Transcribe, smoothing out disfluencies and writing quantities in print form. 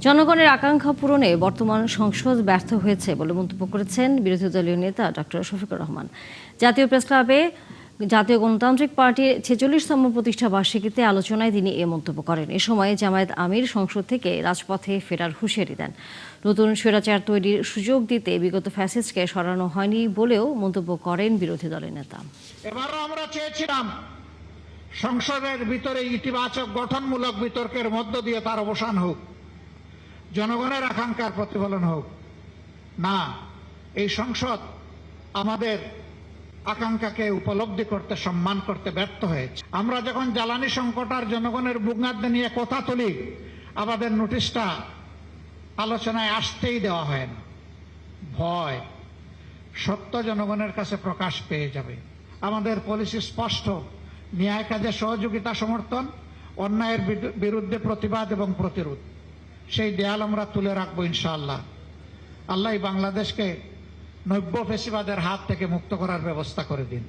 জনগণের আকাঙ্ক্ষা পূরণে বর্তমান সংসদ ব্যর্থ হয়েছে বলে মন্তব্য করেছেন বিরোধী দলীয় নেতা ডক্টর শফিকুর রহমান। জাতীয় প্রেসক্লাবে জাতীয় গণতান্ত্রিক পার্টির ৪৬তম প্রতিষ্ঠা বার্ষিকীতে আলোচনায় তিনি এ মন্তব্য করেন। এ সময় জামায়াত আমির সংসদ থেকে রাজপথে ফেরার হুঁশিয়ারি দেন। নতুন স্বৈরাচার তৈরির সুযোগ দিতে বিগত ফ্যাসিস্টকে সরানো হয়নি বলেও মন্তব্য করেন বিরোধী দলের নেতা। এবারও আমরা চেয়েছিলাম সংসদের ভিতরে ইতিবাচক গঠনমূলক বিতর্কের মধ্য দিয়ে তার অবসান হোক, জনগণের আকাঙ্ক্ষার প্রতিফলন হোক। না, এই সংসদ আমাদের আকাঙ্ক্ষাকে উপলব্ধি করতে, সম্মান করতে ব্যর্থ হয়েছে। আমরা যখন জ্বালানি সংকট আর জনগণের ভোগান্তি নিয়ে কথা তুলি, আমাদের নোটিশটা আলোচনায় আসতেই দেওয়া হয় না। ভয়, সত্য জনগণের কাছে প্রকাশ পেয়ে যাবে। আমাদের পলিসি স্পষ্ট: ন্যায় কাজে সহযোগিতা, সমর্থন, অন্যায়ের বিরুদ্ধে প্রতিবাদ এবং প্রতিরোধ। সেই দেয়াল আমরা তুলে রাখবো ইনশাআল্লাহ। আল্লাহ বাংলাদেশকে নব্য ফেসিবাদের হাত থেকে মুক্ত করার ব্যবস্থা করে দিন।